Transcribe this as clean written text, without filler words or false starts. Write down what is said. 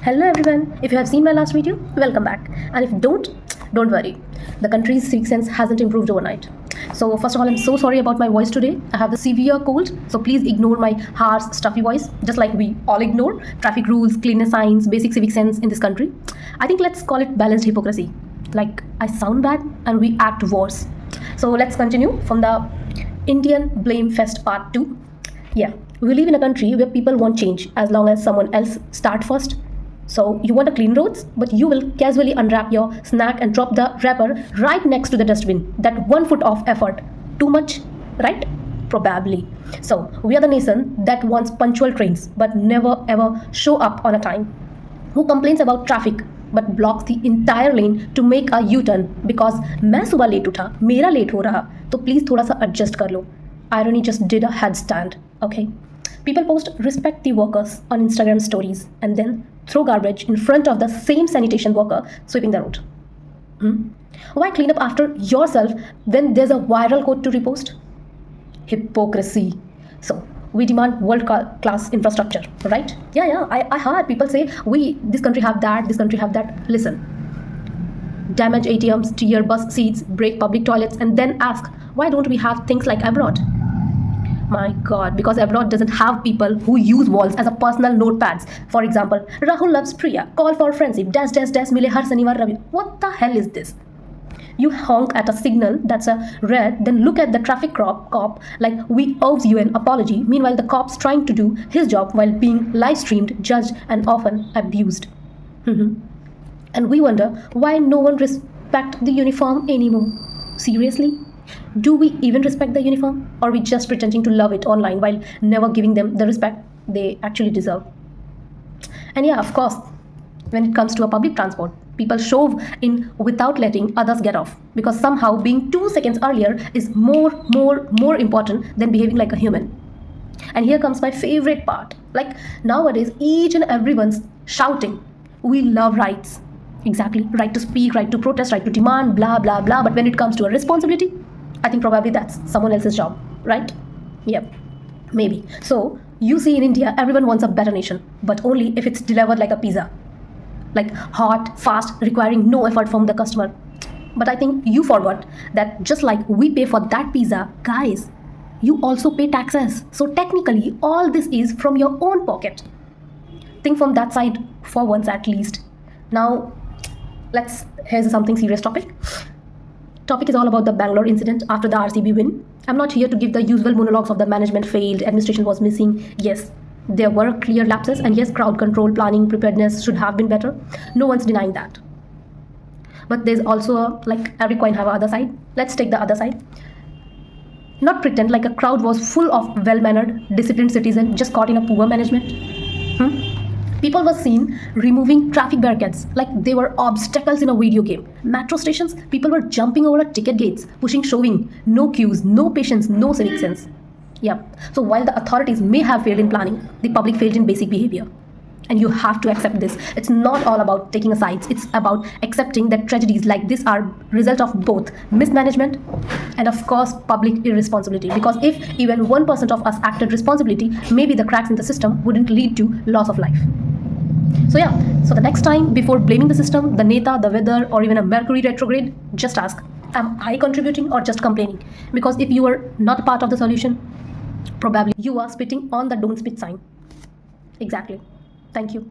Hello everyone, if you have seen my last video, welcome back. And if don't worry. The country's civic sense hasn't improved overnight. So first of all, I'm so sorry about my voice today. I have the severe cold, so please ignore my harsh, stuffy voice, just like we all ignore traffic rules, cleanliness signs, basic civic sense in this country. I think let's call it balanced hypocrisy. Like, I sound bad and we act worse. So let's continue from the Indian Blame Fest Part 2. Yeah, we live in a country where people want change as long as someone else start first. So you want to clean roads, but you will casually unwrap your snack and drop the wrapper right next to the dustbin. That 1 foot of effort. Too much, right? Probably. So we are the nation that wants punctual trains but never ever show up on a time. Who complains about traffic but blocks the entire lane to make a U-turn because मैं सुबह late उठा, मेरा late हो रहा, तो please थोड़ा सा adjust कर लो. Irony just did a headstand, okay? People post respect the workers on Instagram stories and then throw garbage in front of the same sanitation worker sweeping the road. Why clean up after yourself when there's a viral quote to repost? Hypocrisy. So we demand world-class infrastructure, right? Yeah. I heard people say this country have that, this country have that. Listen. Damage ATMs, tier bus seats, break public toilets, and then ask, why don't we have things like abroad? My God, because abroad doesn't have people who use walls as a personal notepads. For example, Rahul loves Priya, call for friendship, dash, mile har shanivar ravi. What the hell is this? You honk at a signal that's a red, then look at the traffic cop like we owe you an apology. Meanwhile, the cop's trying to do his job while being live streamed, judged, and often abused. And we wonder why no one respects the uniform anymore. Seriously? Do we even respect the uniform? Or are we just pretending to love it online while never giving them the respect they actually deserve? And yeah, of course, when it comes to a public transport, people shove in without letting others get off because somehow being 2 seconds earlier is more important than behaving like a human. And here comes my favorite part. Like, nowadays, each and everyone's shouting, we love rights. Exactly, right to speak, right to protest, right to demand, blah, blah, blah. But when it comes to a responsibility, I think probably that's someone else's job, right? Yep, maybe. So you see in India, everyone wants a better nation, but only if it's delivered like a pizza. Like hot, fast, requiring no effort from the customer. But I think you forgot that just like we pay for that pizza, guys, you also pay taxes. So technically, all this is from your own pocket. Think from that side for once at least. Now, here's something serious topic. Topic is all about the Bangalore incident after the RCB win. I'm not here to give the usual monologues of the management failed, administration was missing. Yes, there were clear lapses, and yes, crowd control, planning, preparedness should have been better. No one's denying that. But there's also like every coin have other side. Let's take the other side. Not pretend like a crowd was full of well-mannered, disciplined citizens just caught in a poor management. People were seen removing traffic barricades like they were obstacles in a video game. Metro stations, people were jumping over ticket gates, shoving, no queues, no patience, no civic sense. Yep. So while the authorities may have failed in planning, the public failed in basic behavior. And you have to accept this. It's not all about taking a side. It's about accepting that tragedies like this are result of both mismanagement and, of course, public irresponsibility. Because if even 1% of us acted responsibly, maybe the cracks in the system wouldn't lead to loss of life. So yeah, so the next time, before blaming the system, the neta, the weather, or even a Mercury retrograde, just ask, am I contributing or just complaining? Because if you are not part of the solution, probably you are spitting on the don't spit sign. Exactly. Thank you.